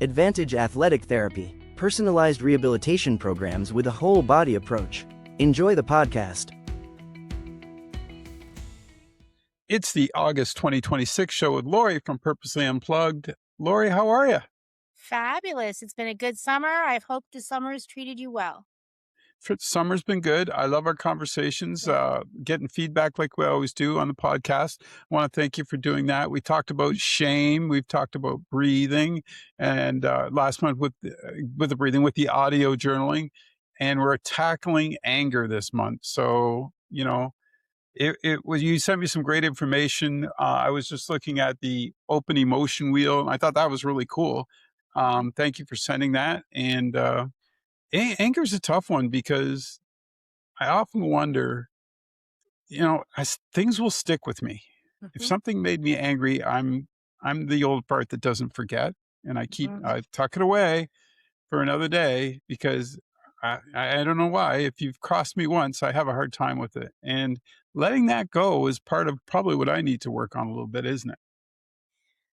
Advantage Athletic Therapy, personalized rehabilitation programs with a whole body approach. Enjoy the podcast. It's the August 2026 show with Lori from Purposely Unplugged. Lori, how are you? Fabulous. It's been a good summer. I hope the summer has treated you well. Summer's been good. I love our conversations, getting feedback like we always do on the podcast. I want to thank you for doing that. We talked about shame. We've talked about breathing, and last month with the breathing, with the audio journaling, and we're tackling anger this month. So, it was, you sent me some great information. I was just looking at the open emotion wheel, and I thought that was really cool. Thank you for sending that. And anger is a tough one because I often wonder, things will stick with me. If Mhm, something made me angry, I'm the old part that doesn't forget, and mhm. I tuck it away for another day because I don't know why. If you've crossed me once, I have a hard time with it, and letting that go is part of probably what I need to work on a little bit, isn't it?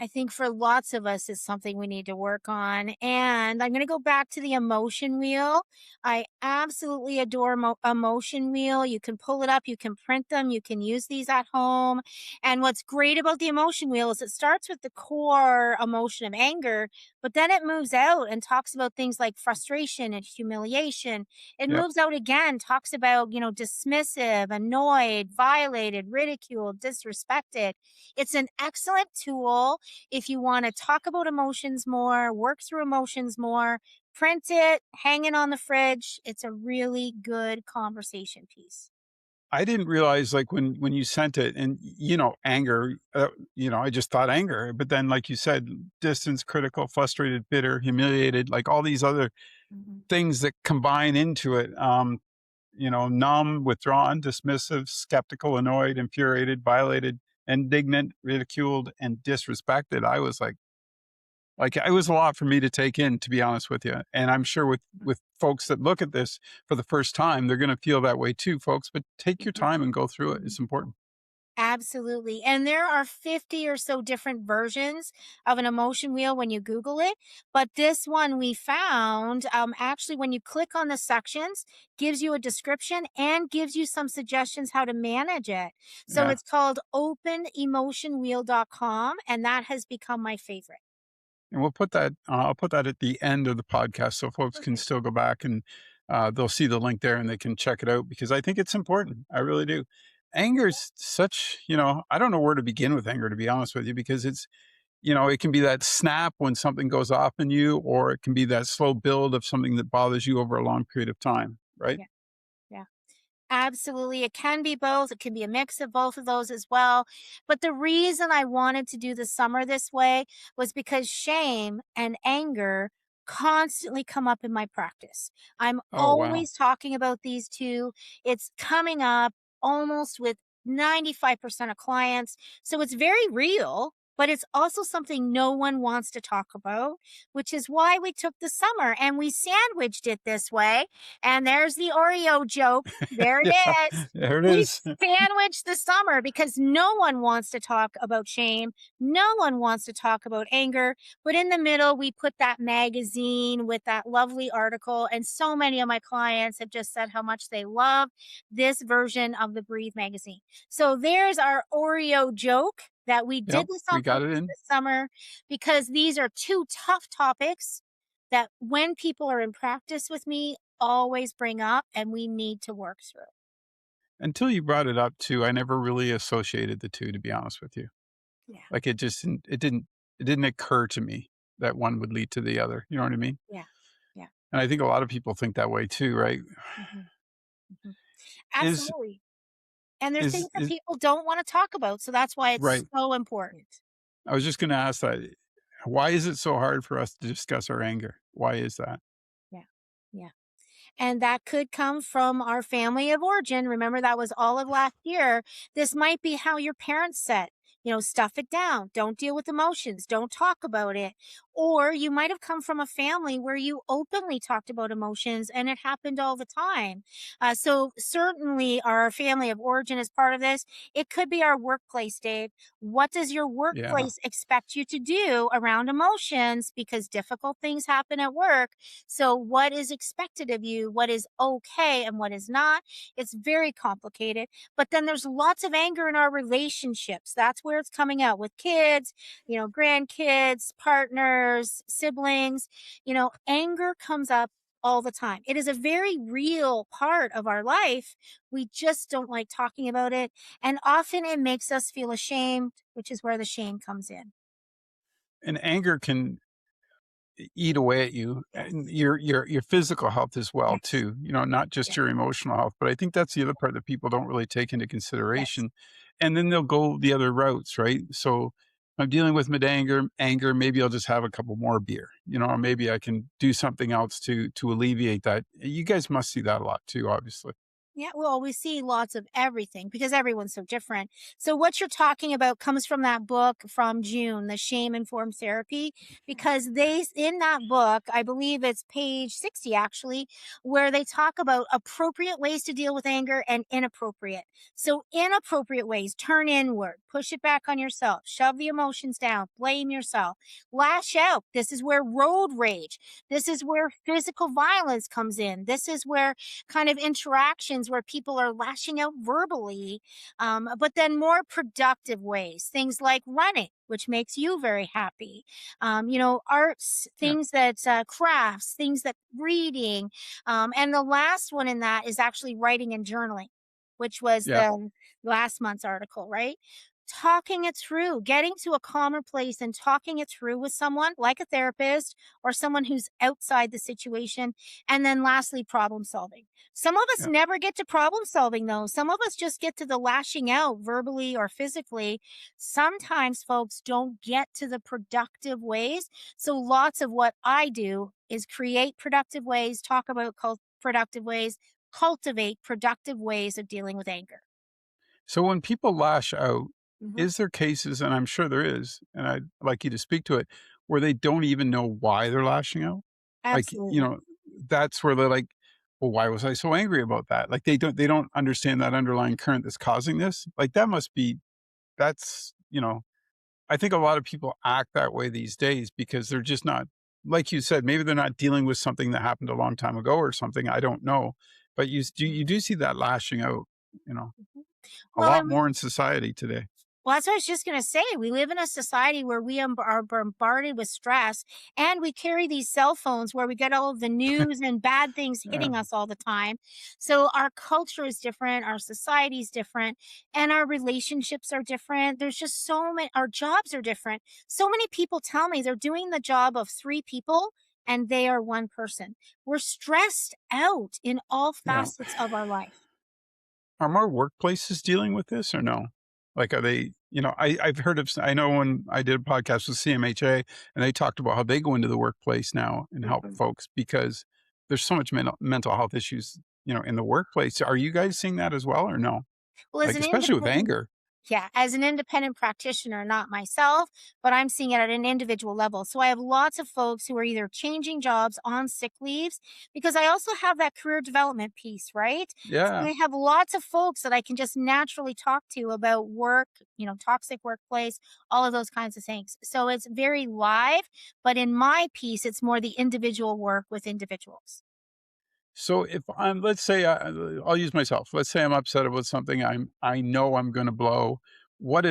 I think for lots of us, it's something we need to work on. And I'm going to go back to the emotion wheel. I absolutely adore emotion wheel. You can pull it up, you can print them, you can use these at home. And what's great about the emotion wheel is it starts with the core emotion of anger, but then it moves out and talks about things like frustration and humiliation. It Yep. moves out again, talks about, dismissive, annoyed, violated, ridiculed, disrespected. It's an excellent tool if you want to talk about emotions more, work through emotions more, print it, hang it on the fridge. It's a really good conversation piece. I didn't realize, like, when you sent it, and anger, I just thought anger, but then, like you said, distance, critical, frustrated, bitter, humiliated, like all these other Mhm. things that combine into it. Numb, withdrawn, dismissive, skeptical, annoyed, infuriated, violated, indignant, ridiculed, and disrespected. I was like it was a lot for me to take in, to be honest with you. And I'm sure with folks that look at this for the first time, they're going to feel that way too, folks. But take your Mhm. time and go through it. Mhm. It's important. Absolutely. And there are 50 or so different versions of an emotion wheel when you Google it. But this one we found, actually, when you click on the sections, gives you a description and gives you some suggestions how to manage it. So Yeah. it's called openemotionwheel.com, and that has become my favorite. And we'll put that, I'll put that at the end of the podcast so folks can Perfect. still go back and they'll see the link there and they can check it out because I think it's important. I really do. Anger is such, I don't know where to begin with anger, to be honest with you, because it can be that snap when something goes off in you, or it can be that slow build of something that bothers you over a long period of time, right? Yeah. Yeah. Absolutely. It can be both. It can be a mix of both of those as well. But the reason I wanted to do the summer this way was because shame and anger constantly come up in my practice. I'm Oh, wow. always talking about these two. It's coming up almost with 95% of clients. So it's very real. But it's also something no one wants to talk about, which is why we took the summer and we sandwiched it this way. And there's the Oreo joke. There it Yeah, is. there it We is. sandwich the summer because no one wants to talk about shame. No one wants to talk about anger. But in the middle, we put that magazine with that lovely article. And so many of my clients have just said how much they love this version of the Breathe magazine. So there's our Oreo joke that we Yep, did this on we got it purpose in. this summer because these are two tough topics that when people are in practice with me, always bring up and we need to work through. Until you brought it up too, I never really associated the two, to be honest with you. Yeah. Like it didn't occur to me that one would lead to the other. You know what I mean? Yeah. Yeah. And I think a lot of people think that way too, right? Mhm, mhm. Is Absolutely. And there's things that is people don't wanna talk about, so that's why it's right. so important. I was just gonna ask that. Why is it so hard for us to discuss our anger? Why is that? Yeah. Yeah. And that could come from our family of origin. Remember, that was all of last year. This might be how your parents said, stuff it down. Don't deal with emotions. Don't talk about it. Or you might have come from a family where you openly talked about emotions and it happened all the time. So certainly our family of origin is part of this. It could be our workplace, Dave. What does your Yeah. workplace expect you to do around emotions? Because difficult things happen at work. So what is expected of you? What is okay and what is not? It's very complicated. But then there's lots of anger in our relationships. That's where it's coming out with kids, grandkids, partners, siblings. Anger comes up all the time. It is a very real part of our life. We just don't like talking about it. And often it makes us feel ashamed, which is where the shame comes in. And anger can eat away at you Yes. and your physical health as well Yes. too, not just Yes. your emotional health. But I think that's the other part that people don't really take into Yes. consideration. And then they'll go the other routes, right? So I'm dealing with mid anger, maybe I'll just have a couple more beer, or maybe I can do something else to alleviate that. You guys must see that a lot too, obviously. Yeah, well, we see lots of everything because everyone's so different. So, what you're talking about comes from that book from June, The Shame Informed Therapy, because in that book, I believe it's page 60 actually, where they talk about appropriate ways to deal with anger and inappropriate. So, inappropriate ways, turn inward, push it back on yourself, shove the emotions down, blame yourself, lash out. This is where road rage, this is where physical violence comes in. This is where kind of interactions where people are lashing out verbally, but then more productive ways, things like running, which makes you very happy. Arts, Yeah. things that crafts, things that reading. And the last one in that is actually writing and journaling, which was Yeah. the last month's article, right? Talking it through, getting to a calmer place and talking it through with someone like a therapist or someone who's outside the situation. And then lastly, problem solving. Some of us Yeah. never get to problem solving, though. Some of us just get to the lashing out verbally or physically. Sometimes folks don't get to the productive ways. So, lots of what I do is create productive ways, talk about productive ways, cultivate productive ways of dealing with anger. So when people lash out, Mhm. is there cases, and I'm sure there is, and I'd like you to speak to it, where they don't even know why they're lashing out? Like, Absolutely. that's where they're like, well, why was I so angry about that? Like they don't understand that underlying current that's causing this. Like that must be that's, I think a lot of people act that way these days because they're just not, like you said, maybe they're not dealing with something that happened a long time ago or something. I don't know. But you do see that lashing out, you know, Mhm. a Well, lot and more in society today. Well, that's what I was just going to say. We live in a society where we are bombarded with stress, and we carry these cell phones where we get all of the news and bad things Yeah. hitting us all the time. So our culture is different, our society is different, and our relationships are different. There's just so many, our jobs are different. So many people tell me they're doing the job of three people and they are one person. We're stressed out in all Yeah. facets of our life. Are more workplaces dealing with this or no? Like, are they, I've heard of, I know when I did a podcast with CMHA and they talked about how they go into the workplace now and help Mhm. folks because there's so much mental health issues, in the workplace. Are you guys seeing that as well or no? Well, as Like, an especially with independent anger. Yeah, as an independent practitioner, not myself, but I'm seeing it at an individual level. So I have lots of folks who are either changing jobs on sick leaves because I also have that career development piece, right? So Yeah. I have lots of folks that I can just naturally talk to about work, toxic workplace, all of those kinds of things. So it's very live, but in my piece, it's more the individual work with individuals. So if I'm, let's say, I'll use myself. Let's say I'm upset about something I know I'm going to blow. What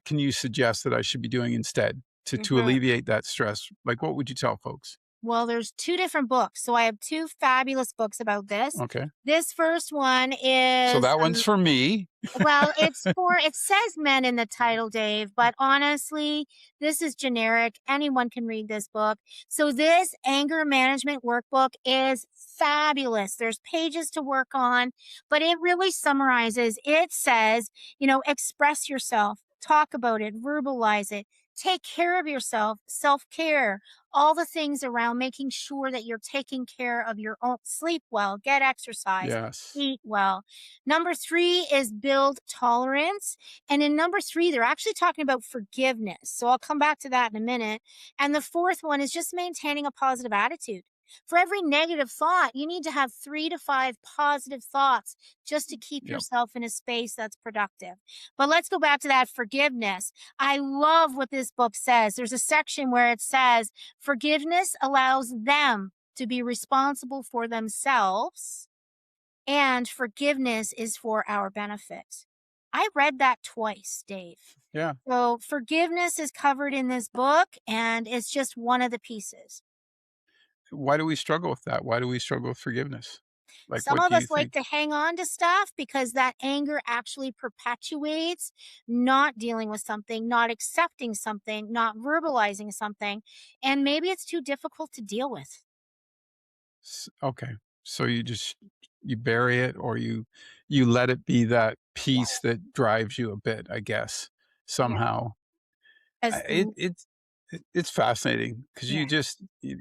can you suggest that I should be doing instead to Mhm. alleviate that stress? Like, what would you tell folks? Well, there's 2 different books. So I have 2 fabulous books about this. Okay. This first one So is, that one's for me. it says men in the title, Dave, but honestly, this is generic. Anyone can read this book. So this anger management workbook is fabulous. There's pages to work on, but it really summarizes. It says, express yourself, talk about it, verbalize it. Take care of yourself, self-care, all the things around making sure that you're taking care of your own sleep well, get exercise, Yes. eat well. Number 3 is build tolerance. And in number 3, they're actually talking about forgiveness. So I'll come back to that in a minute. And the fourth one is just maintaining a positive attitude. For every negative thought, you need to have 3 to 5 positive thoughts just to keep Yep. yourself in a space that's productive. But let's go back to that forgiveness. I love what this book says. There's a section where it says forgiveness allows them to be responsible for themselves, and forgiveness is for our benefit. I read that twice, Dave. Yeah. So forgiveness is covered in this book, and it's just one of the pieces. Why do we struggle with that? Why do we struggle with forgiveness? Like, Some what of do you us like think? to hang on to stuff because that anger actually perpetuates not dealing with something, not accepting something, not verbalizing something, and maybe it's too difficult to deal with. Okay. So you bury it, or you let it be that Yeah. piece that drives you a bit, I guess, Yeah. somehow. As It's fascinating because yeah.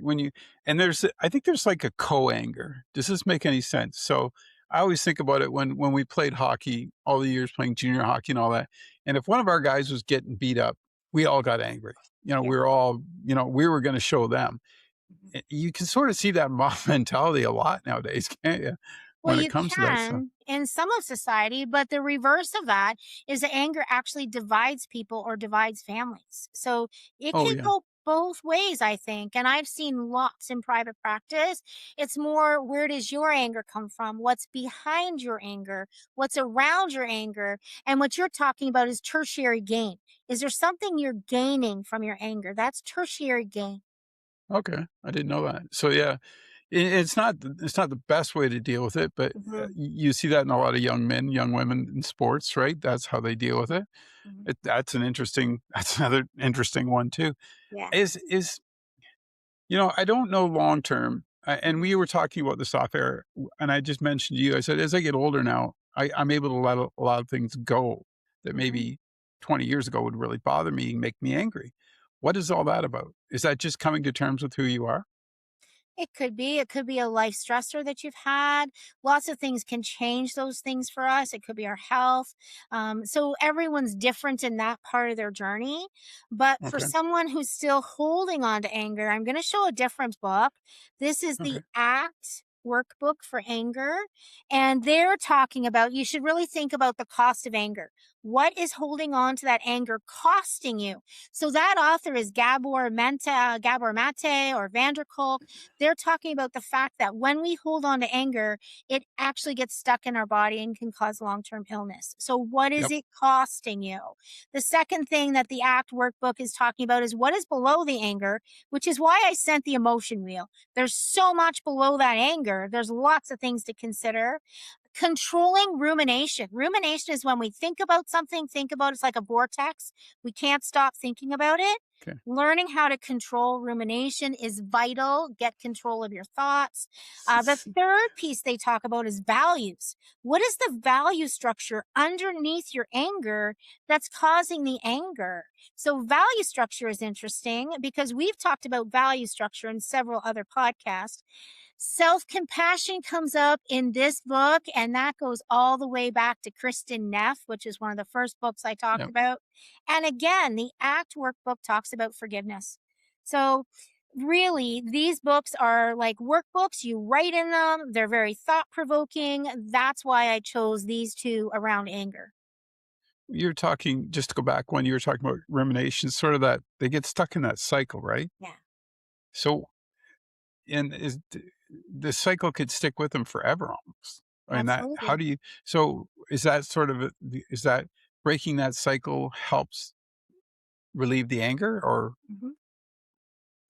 when you and I think there's like a co-anger. Does this make any sense? So I always think about it when we played hockey, all the years playing junior hockey and all that. And if one of our guys was getting beat up, we all got angry. Yeah. We were all, we were going to show them. Mhm. You can sort of see that mob mentality a lot nowadays, can't you? Well, When it you comes to that stuff. can in some of society, but the reverse of that is that anger actually divides people or divides families. So it Oh can yeah. go both ways, I think. And I've seen lots in private practice. It's more, where does your anger come from? What's behind your anger? What's around your anger? And what you're talking about is tertiary gain. Is there something you're gaining from your anger? That's tertiary gain. Okay. I didn't know that. So yeah, it's not the best way to deal with it, but, Mhm, you see that in a lot of young men, young women in sports, right? That's how they deal with it. mhm. That's an interesting that's another interesting one too. Yeah. Is I don't know long term, and Mhm, we were talking about this off air, and I just mentioned to you, I said, as I get older now, I'm able to let a lot of things go that mhm. maybe 20 years ago would really bother me and make me angry. What is all that about? Is that just coming to terms with who you are? It could be. It could be a life stressor that you've had. Lots of things can change those things for us. It could be our health. So everyone's different in that part of their journey. But for Okay. someone who's still holding on to anger, I'm going to show a different book. This is the Okay. ACT workbook for anger. And they're talking about you should really think about the cost of anger. What is holding on to that anger costing you? So that author is Gabor Mate or Vanderkolk. They're talking about the fact that when we hold on to anger, it actually gets stuck in our body and can cause long term illness. So, what is Yep. it costing you? The second thing that the ACT workbook is talking about is what is below the anger, which is why I sent the emotion wheel. There's so much below that anger, there's lots of things to consider. Controlling rumination. Rumination is when we think about something, think about it's like a vortex. We can't stop thinking about it. Okay. Learning how to control rumination is vital. Get control of your thoughts. The third piece they talk about is values. What is the value structure underneath your anger that's causing the anger? So, value structure is interesting because we've talked about value structure in several other podcasts. Self compassion comes up in this book, and that goes all the way back to Kristen Neff, which is one of the first books I talked Yep. about. And again, the ACT workbook talks about forgiveness. So, really, these books are like workbooks. You write in them, they're very thought provoking. That's why I chose these two around anger. You're talking, just to go back when you were talking about ruminations, sort of that they get stuck in that cycle, right? Yeah, So, and the cycle could stick with them forever almost. I mean, that how absolutely. do you so is that sort of is that breaking that cycle helps relieve the anger or Mhm.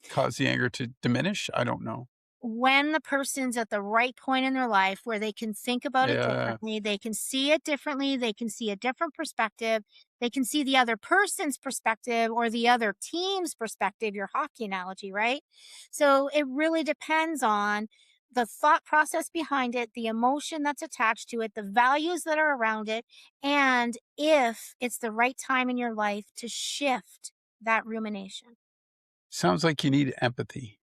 cause the anger to diminish? I don't know. When the person's at the right point in their life where they can think about it Yeah. differently, they can see it differently, they can see a different perspective, they can see the other person's perspective or the other team's perspective, your hockey analogy, right? So it really depends on the thought process behind it, the emotion that's attached to it, the values that are around it, and if it's the right time in your life to shift that rumination. Sounds like you need empathy.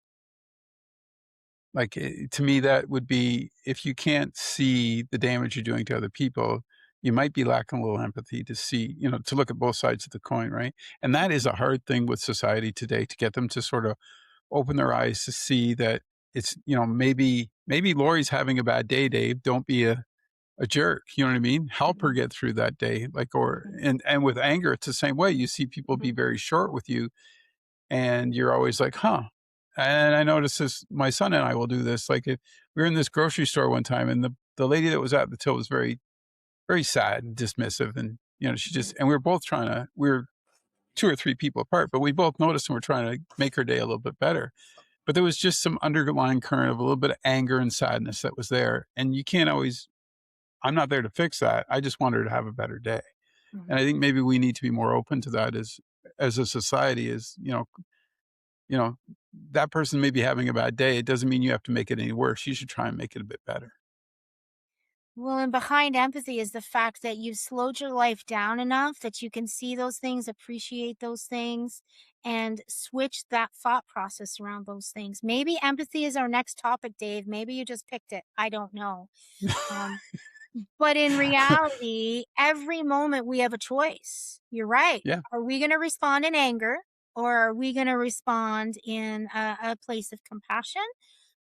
Like, to me, that would be if you can't see the damage you're doing to other people, you might be lacking a little empathy to see, to look at both sides of the coin, right? And that is a hard thing with society today to get them to sort of open their eyes to see that it's, maybe Lori's having a bad day, Dave. Don't be a jerk. You know what I mean? Help her Mhm, get through that day. Like, or mhm, and with anger, it's the same way. You see people mhm, be very short with you, and you're always like, huh. And I notice this, my son and I will do this. Like, if we were in this grocery store one time, and the lady that was at the till was very, very sad and dismissive. And, she mhm, just, and we were both we were two or three people apart, but we both noticed and we're trying to make her day a little bit better. But there was just some underlying current of a little bit of anger and sadness that was there. And you can't always, I'm not there to fix that. I just want her to have a better day. And mhm. I think maybe we need to be more open to that as a society, you know, that person may be having a bad day. It doesn't mean you have to make it any worse. You should try and make it a bit better. Well, and behind empathy is the fact that you've slowed your life down enough that you can see those things, appreciate those things, and switch that thought process around those things. Maybe empathy is our next topic, Dave. Maybe you just picked it. I don't know. Um, but in reality, every moment we have a choice. You're right. Yeah. Are we going to respond in anger, or are we going to respond in a place of compassion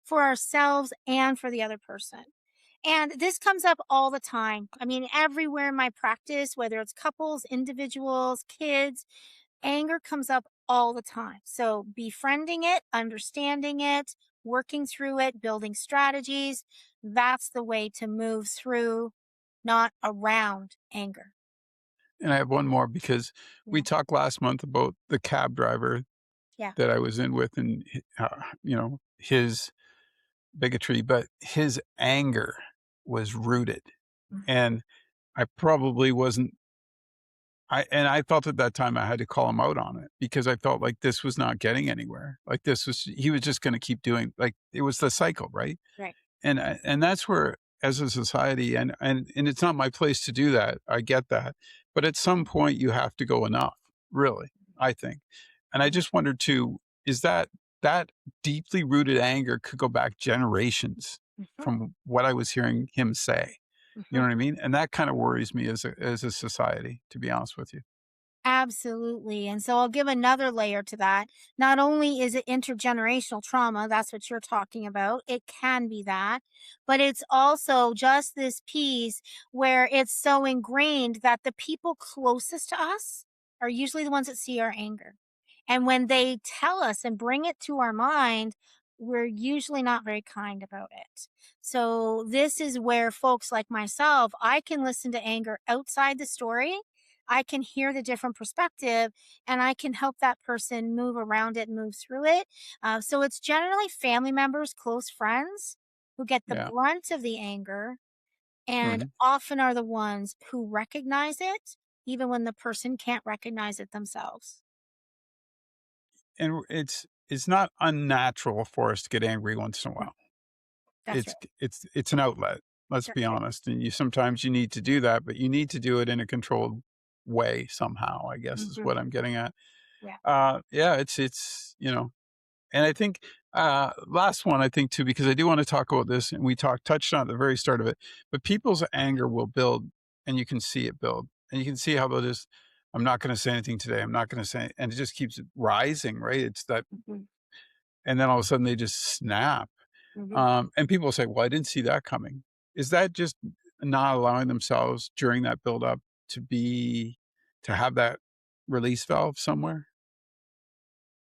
for ourselves and for the other person? And this comes up all the time. I mean, everywhere in my practice, whether it's couples, individuals, kids, anger comes up all the time. So, befriending it, understanding it, working through it, building strategies, that's the way to move through, not around anger. And I have one more because we Yeah. talked last month about the cab driver Yeah. that I was in with and, his bigotry, but his anger was rooted. Mhm. And I probably wasn't I felt at that time I had to call him out on it because I felt like this was not getting anywhere. Like he was just going to keep doing like it was the cycle, right? Right. And that's where as a society and it's not my place to do that. I get that. But at some point you have to go enough, really, I think. And I Mhm. just wondered too, is that deeply rooted anger could go back generations Mhm. from what I was hearing him say. You know Mhm. what I mean? And that kind of worries me as a society, to be honest with you. Absolutely. And so I'll give another layer to that. Not only is it intergenerational trauma, that's what you're talking about, it can be that, but it's also just this piece where it's so ingrained that the people closest to us are usually the ones that see our anger. And when they tell us and bring it to our mind, we're usually not very kind about it. So, this is where folks like myself, I can listen to anger outside the story. I can hear the different perspective and I can help that person move around it, move through it. So it's generally family members, close friends who get the Yeah. brunt of the anger and Mhm. often are the ones who recognize it, even when the person can't recognize it themselves. And it's not unnatural for us to get angry once in a Mhm. while. That's right. It's an outlet, let's That's be right. honest, and sometimes you need to do that, but you need to do it in a controlled way somehow, I guess is Hmm. what I'm getting at. Yeah. Yeah, and I think, last one, I think too, because I do wanna talk about this, and we touched on at the very start of it, but people's anger will build, and you can see it build, and you can see how they'll just, "I'm not gonna say anything today, I'm not gonna say," and it just keeps rising, right? It's that, Hmm. and then all of a sudden they just snap. Hmm. And people say, "Well, I didn't see that coming." Is that just not allowing themselves during that buildup to have that release valve somewhere?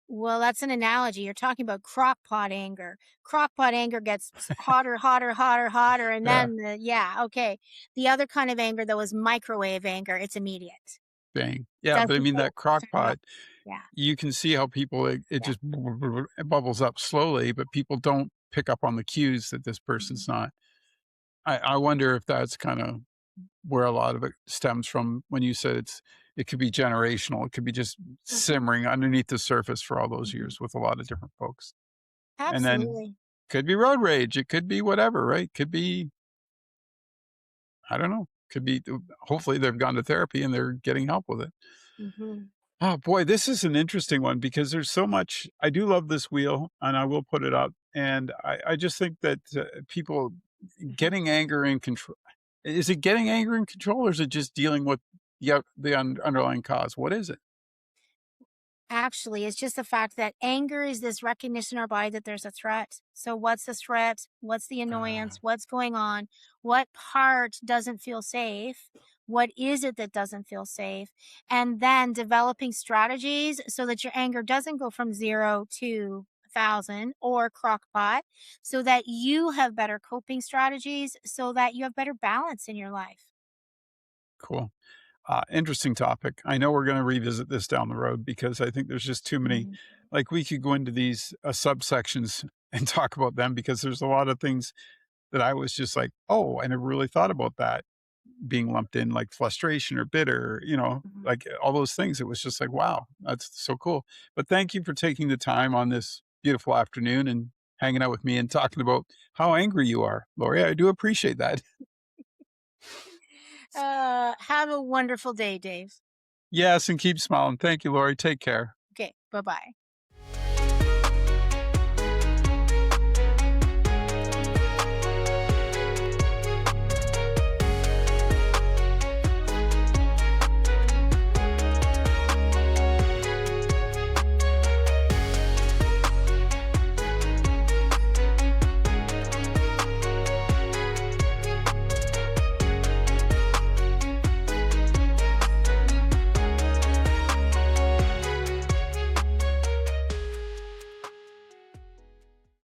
Well, that's an analogy. You're talking about crock pot anger. Crock pot anger gets hotter, hotter, hotter, hotter. And Yeah, then, yeah, okay. The other kind of anger, though, is microwave anger. It's immediate. dang. Yeah, but I Doesn't mean take that crock time at all. pot, Yeah. you can see how people it Yeah. just it bubbles up slowly, but people don't pick up on the cues that this Mhm. person's not. I wonder if that's kinda where a lot of it stems from when you said it could be generational. It could be just Mhm. simmering underneath the surface for all those Mhm. years with a lot of different folks. And then Absolutely. could be road rage, it could be whatever, right? Could be, I don't know, could be hopefully they've gone to therapy and they're getting help with it. Mhm. Oh boy, this is an interesting one because there's so much. I do love this wheel, and I will put it up. And I just think that people Mhm. getting anger in control. Is it getting anger in control, or is it just dealing with the underlying cause? What is it? Actually, it's just the fact that anger is this recognition in our body that there's a threat. So, what's the threat? What's the annoyance? Ah, What's going on? What part doesn't feel safe? What is it that doesn't feel safe? And then developing strategies so that your anger doesn't go from 0 to 1,000 or crock pot, so that you have better coping strategies, so that you have better balance in your life. cool. Interesting topic. I know we're going to revisit this down the road because I think there's just too many. Mhm. Like we could go into these subsections and talk about them because there's a lot of things that I was just like, oh, I never really thought about that being lumped in, like frustration or bitter, Mhm. like all those things. It was just like, wow, that's so cool. But thank you for taking the time on this beautiful afternoon and hanging out with me and talking about how angry you are, Lori. I do appreciate that. Have a wonderful day, Dave. Yes, and keep smiling. Thank you, Lori. Take care. Okay, bye bye.